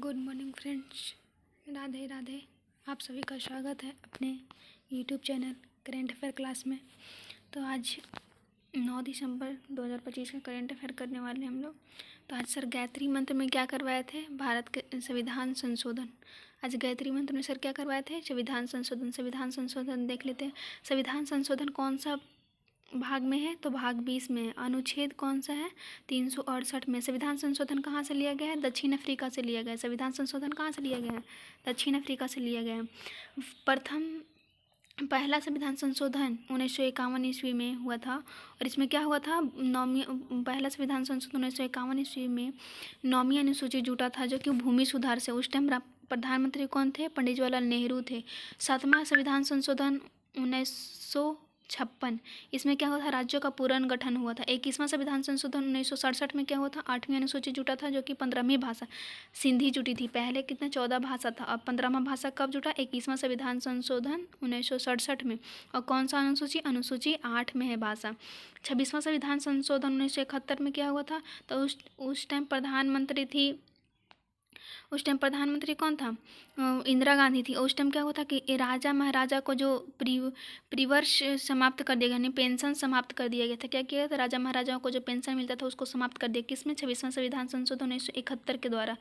Good morning friends, Radhe Radhe. आप सभी का स्वागत है अपने YouTube channel current affair class में। तो आज 9 दिसंबर 2025 का करेंट अफेयर करने वाले हैं हम लोग। तो आज सर गायत्री मंत्र में क्या करवाए थे? भारत के संविधान संशोधन। आज गायत्री मंत्र में सर क्या करवाए थे? संविधान संशोधन। संविधान संशोधन देख लेते हैं। संविधान संशोधन कौन सा भाग में है? तो भाग 20 में है। अनुच्छेद कौन सा है? 368 में। संविधान संशोधन कहाँ से लिया गया है? दक्षिण अफ्रीका से लिया गया है। संविधान संशोधन कहाँ से लिया गया है? दक्षिण अफ्रीका से लिया गया है। पहला संविधान संशोधन 1951 ईस्वी में हुआ था। और इसमें क्या हुआ था? पहला संविधान संशोधन 1951 ईस्वी में 9वीं अनुसूची जुटा था, जो कि भूमि सुधार से। उस टाइम प्रधानमंत्री कौन थे? पंडित जवाहरलाल नेहरू थे। 7वां संविधान संशोधन 1956, इसमें क्या हुआ था? राज्यों का पुनर्गठन हुआ था। 21वां संविधान संशोधन 1967 में क्या हुआ था? 8वीं अनुसूची जुटा था, जो कि 15वीं भाषा सिंधी जुटी थी। पहले कितने 14 भाषा था, अब 15वां भाषा कब जुटा? 21वां संविधान संशोधन 1967 में। और कौन सा अनुसूची? अनुसूची 8 में है भाषा। 26वां संविधान संशोधन 1971 में क्या हुआ था? तो उस टाइम प्रधानमंत्री कौन था? इंदिरा गांधी थी। उस टाइम क्या हुआ था कि राजा महाराजा को जो प्रिवर्ष समाप्त कर दिया गया, यानी पेंशन समाप्त कर दिया गया था। क्या किया था? राजा महाराजाओं को जो पेंशन मिलता था उसको समाप्त कर दिया। किसमें? 26वां संविधान संशोधन 1971 के द्वारा।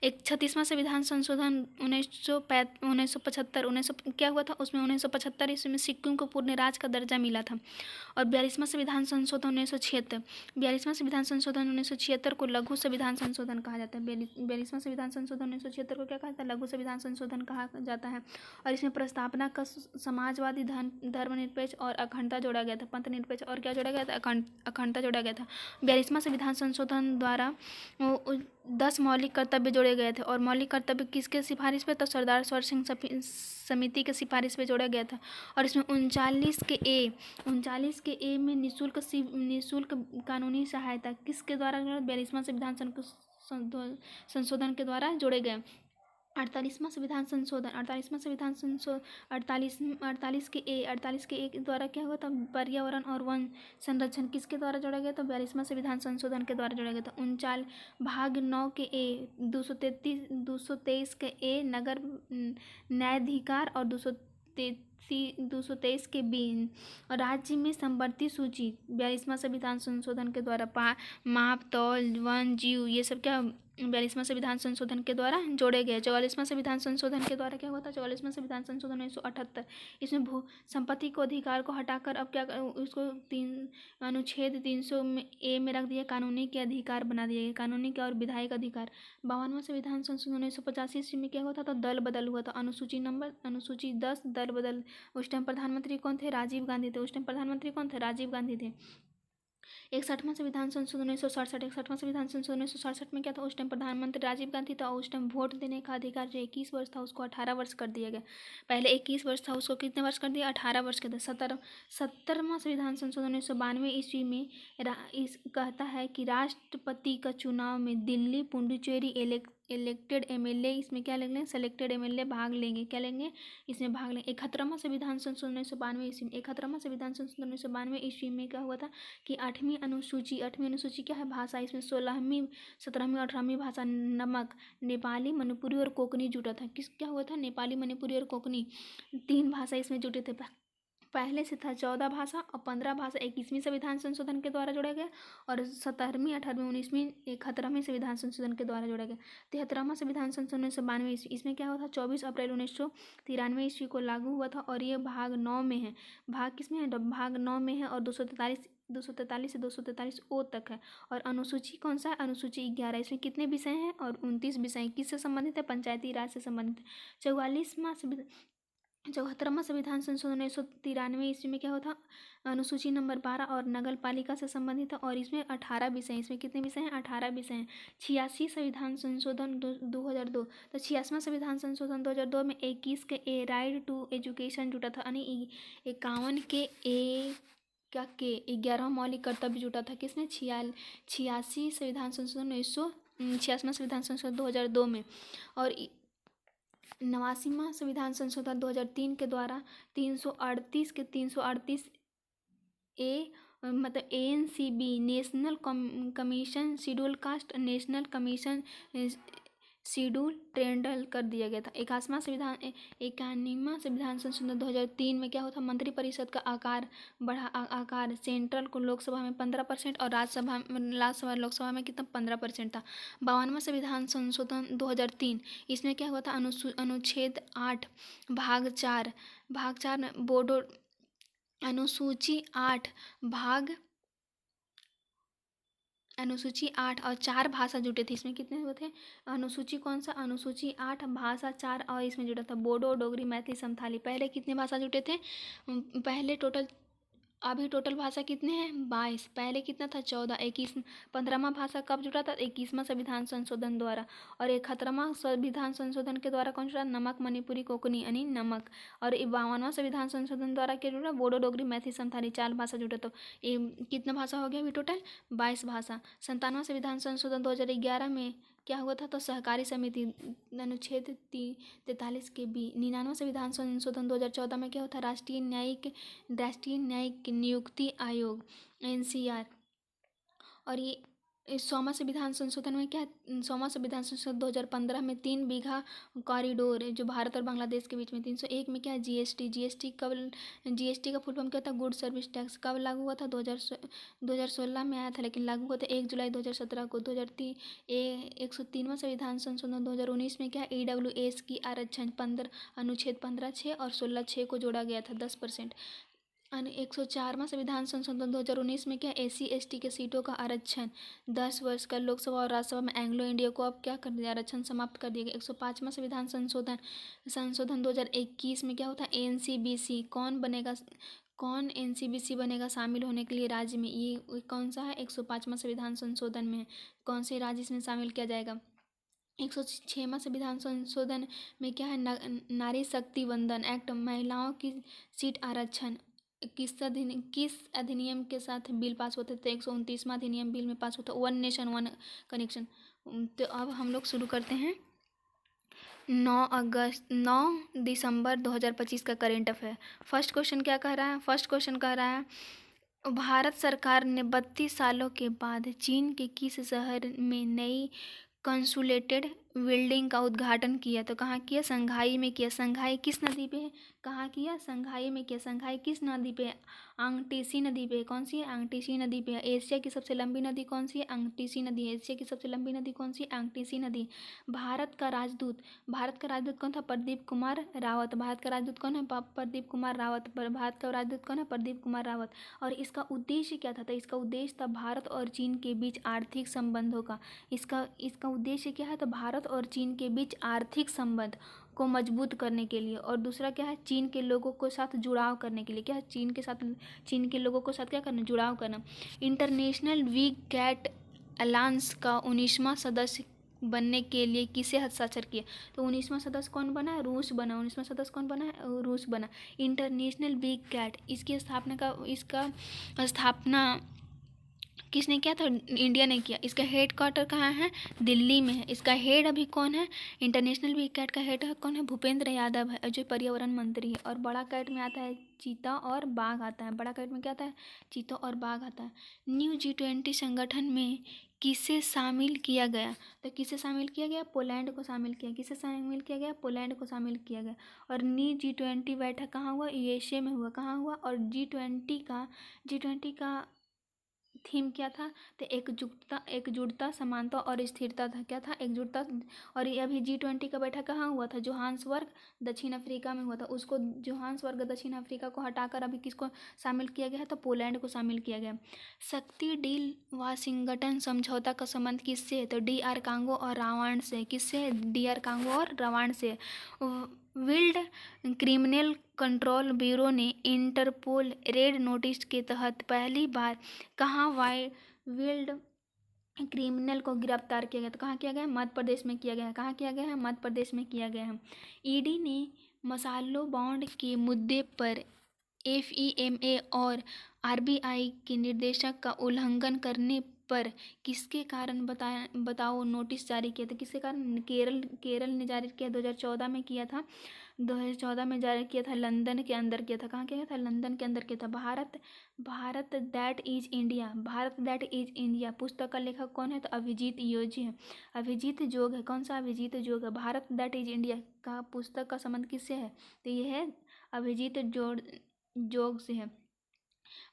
36वां संविधान संशोधन 1975 क्या हुआ था? उसमें 1975 ईस्वी में सिक्किम को पूर्ण राज्य का दर्जा मिला था। और 42वां संविधान संशोधन 1976, 42वां संविधान संशोधन 1976 को लघु संविधान संशोधन कहा जाता है। 42वां संविधान संशोधन 1976 को क्या कहा जाता है? लघु संविधान संशोधन कहा जाता है। और इसमें प्रस्तावना का समाजवादी, धर्मनिरपेक्ष और अखंडता जोड़ा गया था। पंथ निरपेक्ष और क्या जोड़ा गया था? अखंडता जोड़ा गया था। 42वां संविधान संशोधन द्वारा 10 मौलिक कर्तव्य जोड़े गए थे। और मौलिक कर्तव्य किसके सिफारिश पे? तो सरदार सरोवर सिंह समिति के सिफारिश पे जोड़ा गया था। और इसमें 39 के ए में निःशुल्क कानूनी सहायता किसके द्वारा? 42वां संविधान संशोधन के द्वारा जोड़े गए। 48वां संविधान संशोधन 48 के ए के द्वारा क्या हुआ था? पर्यावरण और वन संरक्षण किसके द्वारा जोड़ा गया था? 42वां संविधान संशोधन के द्वारा जोड़ा गया था। 39 भाग 9 के ए 223 के ए नगर न्यायाधिकार और 223 के बी राज्य में संवर्ती सूची 42वां संविधान संशोधन के द्वारा माप, तौल, वन, जीव, ये सब क्या 42वां संविधान संशोधन के द्वारा जोड़े गए। 44वां संविधान संशोधन के द्वारा क्या हुआ था? 44वां संविधान संशोधन 1978, इसमें भू संपत्ति को अधिकार को हटाकर अब क्या उसको अनुच्छेद 300 ए में रख दिया, कानूनी के अधिकार बना दिया गया, कानूनी के और विधायिक अधिकार। 52वां संविधान संशोधन 1985 ईस्वी में क्या हुआ था? तो दल बदल हुआ था। अनुसूची 10 दल बदल। उस टाइम प्रधानमंत्री कौन थे? राजीव गांधी थे। 61वां संविधान संशोधन 1967 संविधान संशोधन 1967 में क्या था? उस टाइम प्रधानमंत्री राजीव गांधी था। उस टाइम वोट देने का अधिकार जो 21 वर्ष था उसको 18 वर्ष कर दिया गया। पहले 21 वर्ष था, उसको कितने वर्ष कर दिया? 18 वर्ष कर दिया। 70वां संविधान संशोधन 1992 ईस्वी में कहता है कि राष्ट्रपति का चुनाव में दिल्ली, पुडुचेरी इलेक्टेड एमएलए, इसमें क्या लेंगे? सेलेक्टेड एमएलए भाग लेंगे। क्या लेंगे? इसमें भाग लेंगे। 71वां संविधान संशोधन 1992 ईस्वी में 71वां संविधान संशोधन 1992 ईस्वी में क्या हुआ था कि 8वीं अनुसूची क्या है? भाषा। इसमें 16वीं, 17वीं, 18वीं भाषा नमक, नेपाली, मणिपुरी और कोंकणी जुटा था। क्या हुआ था? नेपाली, मणिपुरी और कोंकणी 3 भाषा इसमें जुटे थे। पहले से था 14 भाषा और 15 भाषा 21वीं संविधान संशोधन के द्वारा जोड़ा गया। और 17वीं, 18वीं, 19वीं 71वें संविधान संशोधन के द्वारा जोड़ा गया। 73वां संविधान संशोधन 1992 ईस्वी, इसमें क्या हुआ था? 24 अप्रैल 1993 ईस्वी को लागू हुआ था। और ये भाग 9 में है। भाग किसमें है? भाग 9 में है। और 243 से 243 ओ तक है। और अनुसूची कौन सा है? अनुसूची 11। इसमें कितने विषय हैं? और 29 विषय किससे संबंधित है? पंचायती राज से संबंधित है। 74वां संविधान संशोधन 1993 ईस्वी में क्या हुआ था? अनुसूची नंबर 12 और नगर पालिका से संबंधित है। और इसमें 18 विषय। इसमें कितने विषय हैं? 18 विषय हैं। 86 संविधान संशोधन 2002, तो 86वां संविधान संशोधन 2002 में 21 के ए राइट टू एजुकेशन जुटा था, यानी 51 के ए क्या के 11वां मौलिक कर्तव्य जुटा था। किसमें? 86 संविधान संशोधन 86वां संविधान संशोधन 2002 में। और 89वां संविधान संशोधन 2003 के द्वारा 338 ए मतलब ANCB national commission schedule caste, national commission schedule tribal कर दिया गया था। 91वां संविधान संशोधन 2003 में क्या होता, मंत्रिपरिषद का आकार सेंट्रल को लोकसभा में 15% और राज्यसभा लोकसभा में कितना 15% था। 52वां संविधान संशोधन 2003, इसमें क्या हुआ था, अनुच्छेद 8 भाग 4 में बोडो अनुसूची 8 और 4 भाषा जुटे थे। इसमें कितने हुए थे, अनुसूची कौन सा, अनुसूची 8 भाषा 4 और इसमें जुड़ा था बोडो, डोगरी, मैथिली, संथाली। पहले कितने भाषा जुटे थे, पहले टोटल, अभी टोटल भाषा कितने हैं 22, पहले कितना था 14। 15वां भाषा कब जुड़ा था, 21वां संविधान संशोधन द्वारा। और 71वां संविधान संशोधन के द्वारा कौन जुड़ा, नमक, मणिपुरी, कोंकणी यानी नमक। और 52वां संविधान संशोधन द्वारा क्या जुड़ा, बोडो, डोगरी, मैथिली, संथाली 4 भाषा जुड़ा। तो ये कितना भाषा हो गया अभी टोटल 22 भाषा। 97वां संविधान संशोधन 2011 में क्या हुआ था, तो सहकारी समिति अनुच्छेद 43 के बी। 99वां संविधान संशोधन 2014 में क्या होता, राष्ट्रीय न्यायिक नियुक्ति आयोग NCR। और ये 100वां संविधान संशोधन में क्या, 100वां संविधान संशोधन 2015 में 3 बीघा कॉरिडोर जो भारत और बांग्लादेश के बीच में। 301 में क्या है, जीएसटी का फुल फॉर्म क्या था, गुड सर्विस टैक्स। कब लागू हुआ था, 2016 में आया था, लेकिन लागू हुआ था 1 जुलाई 2017 को। 103वां संविधान संशोधन 2019 में क्या, EWS की आरक्षण अनुच्छेद 15(6) और 16(6) को जोड़ा गया था 10%। 104वां संविधान संशोधन 2019 में क्या, SC ST के सीटों का आरक्षण 10 वर्ष का लोकसभा और राज्यसभा में एंग्लो इंडिया को अब क्या कर दिया, आरक्षण समाप्त कर दिया गया। 105वां संविधान संशोधन 2021 में क्या होता है, NCBC कौन NCBC बनेगा शामिल होने के लिए राज्य में, ये कौन सा है, 105वां संविधान संशोधन में कौन से राज्य इसमें शामिल किया जाएगा। 106वां संविधान संशोधन में क्या है, नारी शक्ति वंदन एक्ट, महिलाओं की सीट आरक्षण किस अधिनियम के साथ बिल पास होते थे, 129वां अधिनियम बिल में पास होता, 1 नेशन 1 कनेक्शन। तो अब हम लोग शुरू करते हैं 9 दिसंबर 2025 का करेंट अफेयर। फर्स्ट क्वेश्चन क्या कह रहा है, फर्स्ट क्वेश्चन कह रहा है, भारत सरकार ने 32 सालों के बाद चीन के किस शहर में नई कंसुलेटेड बिल्डिंग का उद्घाटन किया, तो कहाँ किया, संघाई में किया। संघाई किस नदी पे है, कहाँ किया, संघाई में किया। संघाई किस नदी पे है, आंगटीसी नदी पे है। कौन सी है, आंगटीसी नदी पे है। एशिया की सबसे लंबी नदी कौन सी है, आंगटीसी नदी। एशिया की सबसे लंबी नदी कौन सी है, आंगटीसी नदी। भारत का राजदूत कौन था, प्रदीप कुमार रावत। भारत का राजदूत कौन है, प्रदीप कुमार रावत। भारत का राजदूत कौन है, प्रदीप कुमार रावत। और इसका उद्देश्य क्या था, तो इसका उद्देश्य था भारत और चीन के बीच आर्थिक संबंधों का, इसका उद्देश्य क्या है, तो भारत और चीन के बीच आर्थिक संबंध को मजबूत करने के लिए। और दूसरा क्या है, चीन के लोगों के साथ जुड़ाव करने के लिए। क्या है, चीन के लोगों के साथ क्या करना, जुड़ाव करना। इंटरनेशनल वीक कैट अलायंस का 19वां सदस्य बनने के लिए किसे हस्ताक्षर किया, तो 19वां सदस्य कौन बना है, रूस बना। 19वां सदस्य कौन बना है, रूस बना। इंटरनेशनल वीक कैट, इसका स्थापना किसने किया था, इंडिया ने किया। इसका हेड क्वार्टर कहाँ है, दिल्ली में है। इसका हेड अभी कौन है, इंटरनेशनल वीक कैट का हेड कौन है, भूपेंद्र यादव है, जो पर्यावरण मंत्री है। और बड़ा कैट में आता है चीता और बाघ आता है। बड़ा कैट में क्या आता है, चीता और बाघ आता है। न्यू G20 संगठन में किसे शामिल किया गया, तो किसे शामिल किया गया, पोलैंड को शामिल किया। किसे शामिल किया गया, पोलैंड को शामिल किया गया। और न्यू G20 बैठक कहाँ हुआ, USA में हुआ। कहाँ हुआ, और G20 का थीम क्या था, तो एकजुटता, समानता और स्थिरता था। क्या था, एकजुटता। और ये अभी G20 का बैठक कहाँ हुआ था, जोहान्सबर्ग दक्षिण अफ्रीका में हुआ था। उसको जोहान्सबर्ग दक्षिण अफ्रीका को हटाकर अभी किसको शामिल किया गया है, तो पोलैंड को शामिल किया गया। शक्ति डील वाशिंगटन समझौता का संबंध किससे है, तो DR कांगो और रवांड से। किससे, DR कांगो और रवांड से। वर्ल्ड क्रिमिनल कंट्रोल ब्यूरो ने इंटरपोल रेड नोटिस के तहत पहली बार कहाँ वर्ल्ड क्रिमिनल को गिरफ्तार किया गया, तो कहाँ किया गया, मध्य प्रदेश में किया गया है। कहाँ किया गया है, मध्य प्रदेश में किया गया है। ED ने मसालों बॉन्ड के मुद्दे पर FEMA और RBI के निर्देशक का उल्लंघन करने पर किसके कारण बताओ नोटिस जारी किया था? किसके कारण? केरल ने जारी किया, 2014 में किया था। 2014 में जारी किया था, लंदन के अंदर किया था। कहाँ किया था? लंदन के अंदर किया था। Bharat that is India, Bharat that is India पुस्तक का लेखक कौन है? तो अभिजीत योजी है। अभिजीत जोग है। कौन सा? अभिजीत जोग है। भारत दैट इज इंडिया का पुस्तक का संबंध किससे है? तो ये है अभिजीत जोग से है।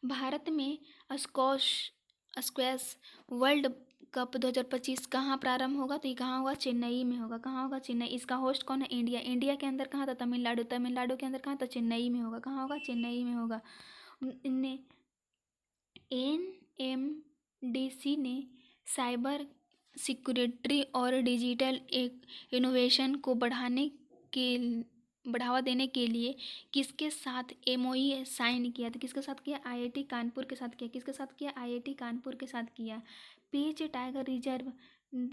भारत में स्क्वैश स्क्वैश वर्ल्ड कप 2025 कहाँ प्रारंभ होगा? तो ये कहाँ होगा? चेन्नई में होगा। कहाँ होगा? चेन्नई। इसका होस्ट कौन है? इंडिया। इंडिया के अंदर कहाँ था? तमिलनाडु। तमिलनाडु के अंदर कहाँ? तो चेन्नई में होगा। कहाँ होगा? चेन्नई में होगा। NMDC ने साइबर सिक्योरिटी और डिजिटल इनोवेशन को बढ़ावा देने के लिए किसके साथ MOU साइन किया था? किसके साथ किया? IIT कानपुर के साथ किया। किसके साथ किया? IIT कानपुर के साथ किया। पेंच टाइगर रिजर्व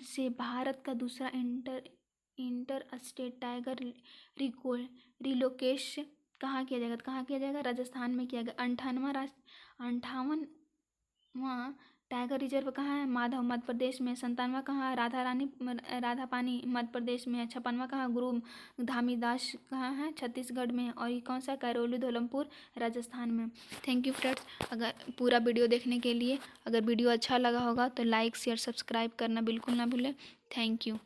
से भारत का दूसरा इंटर स्टेट टाइगर रिलोकेश कहाँ किया जाएगा? कहाँ किया जाएगा? राजस्थान में किया गया। 58वां टाइगर रिजर्व कहाँ है? माधव मध्य प्रदेश में। 57वां कहाँ है? राधा पानी मध्य प्रदेश में है। 56वां कहाँ? गुरु धामीदास कहाँ है? छत्तीसगढ़ में। और ये कौन सा? करौली धौलमपुर राजस्थान में। Thank you friends. अगर पूरा वीडियो देखने के लिए, अगर वीडियो अच्छा लगा होगा तो लाइक शेयर सब्सक्राइब करना बिल्कुल ना भूलें। Thank you.